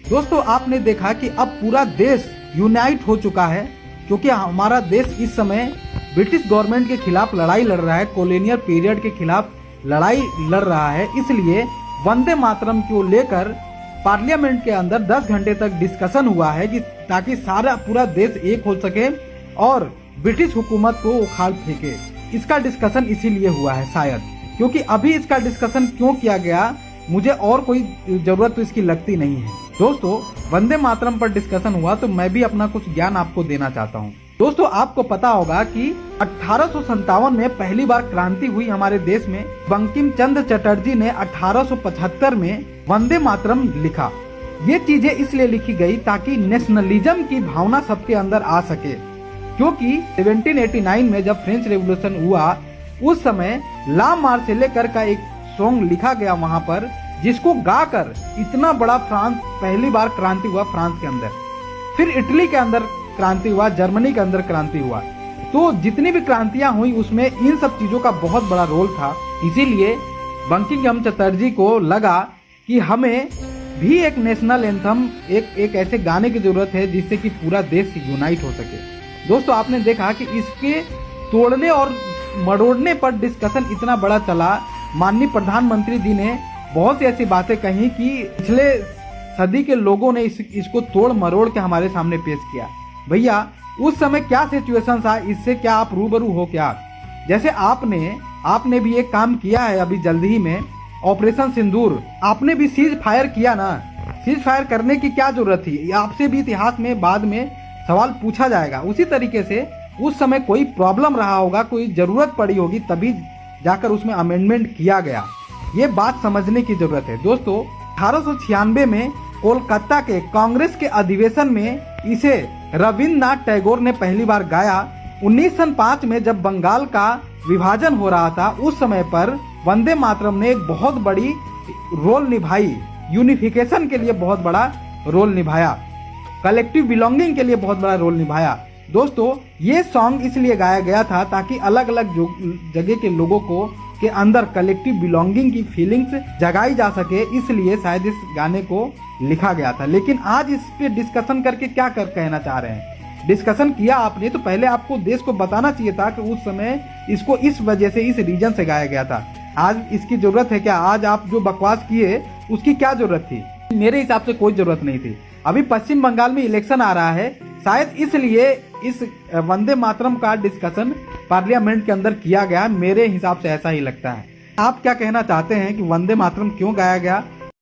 दोस्तों आपने देखा कि अब पूरा देश यूनाइट हो चुका है, क्योंकि हमारा देश इस समय ब्रिटिश गवर्नमेंट के खिलाफ लड़ाई लड़ रहा है, कॉलोनियल पीरियड के खिलाफ लड़ाई लड़ रहा है। इसलिए वंदे मातरम को लेकर पार्लियामेंट के अंदर 10 घंटे तक डिस्कशन हुआ है कि ताकि सारा पूरा देश एक हो सके और ब्रिटिश हुकूमत को उखाड़ फेंके। इसका डिस्कशन इसीलिए हुआ है शायद, क्योंकि अभी इसका डिस्कशन क्यों किया गया मुझे और कोई जरूरत तो इसकी लगती नहीं है। दोस्तों वंदे मातरम पर डिस्कशन हुआ तो मैं भी अपना कुछ ज्ञान आपको देना चाहता हूँ। दोस्तों आपको पता होगा कि 1857 में पहली बार क्रांति हुई हमारे देश में। बंकिम चंद्र चटर्जी ने 1875 में वंदे मातरम लिखा। ये चीजें इसलिए लिखी गई ताकि नेशनलिज्म की भावना सबके अंदर आ सके, क्योंकि 1789 में जब फ्रेंच रेवोल्यूशन हुआ उस समय ला मार्सेले का एक सॉन्ग लिखा गया वहां पर, जिसको गाकर इतना बड़ा फ्रांस पहली बार क्रांति हुआ फ्रांस के अंदर। फिर इटली के अंदर क्रांति हुआ, जर्मनी के अंदर क्रांति हुआ। तो जितनी भी क्रांतियां हुई उसमें इन सब चीजों का बहुत बड़ा रोल था। इसीलिए बंकिम चंद्र चटर्जी को लगा कि हमें भी एक नेशनल एंथम, एक ऐसे गाने की जरूरत है जिससे कि पूरा देश यूनाइट हो सके। दोस्तों आपने देखा कि इसके तोड़ने और मरोड़ने पर डिस्कशन इतना बड़ा चला। माननीय प्रधानमंत्री जी ने बहुत सी ऐसी बातें कही कि पिछले सदी के लोगों ने इसको तोड़ मरोड़ के हमारे सामने पेश किया। भैया उस समय क्या सिचुएशन था, इससे क्या आप रूबरू हो क्या? जैसे आपने भी एक काम किया है अभी जल्द ही में, ऑपरेशन सिंदूर, आपने भी सीज फायर किया ना। सीज फायर करने की क्या जरूरत थी? आपसे भी इतिहास में बाद में सवाल पूछा जाएगा। उसी तरीके से उस समय कोई प्रॉब्लम रहा होगा, कोई जरूरत पड़ी होगी, तभी जाकर उसमें अमेंडमेंट किया गया। ये बात समझने की जरूरत है। दोस्तों 1896 में कोलकाता के कांग्रेस के अधिवेशन में इसे रविन्द्रनाथ टैगोर ने पहली बार गाया। 1905 में जब बंगाल का विभाजन हो रहा था उस समय पर वंदे मातरम ने एक बहुत बड़ी रोल निभाई, यूनिफिकेशन के लिए बहुत बड़ा रोल निभाया, कलेक्टिव बिलोंगिंग के लिए बहुत बड़ा रोल निभाया। दोस्तों ये सॉन्ग इसलिए गाया गया था ताकि अलग अलग जगह के लोगों को के अंदर कलेक्टिव बिलोंगिंग की फीलिंग्स जगाई जा सके, इसलिए शायद इस गाने को लिखा गया था। लेकिन आज इस पे डिस्कशन करके क्या कहना चाह रहे हैं? डिस्कशन किया आपने तो पहले आपको देश को बताना चाहिए था कि उस समय इसको इस वजह से, इस रीजन से गाया गया था। आज इसकी जरूरत है क्या? आज आप जो बकवास किए उसकी क्या जरूरत थी? मेरे हिसाब से कोई जरूरत नहीं थी। अभी पश्चिम बंगाल में इलेक्शन आ रहा है, शायद इसलिए इस वंदे मातरम का डिस्कशन पार्लियामेंट के अंदर किया गया। मेरे हिसाब से ऐसा ही लगता है। आप क्या कहना चाहते हैं कि वंदे मातरम क्यों गाया गया?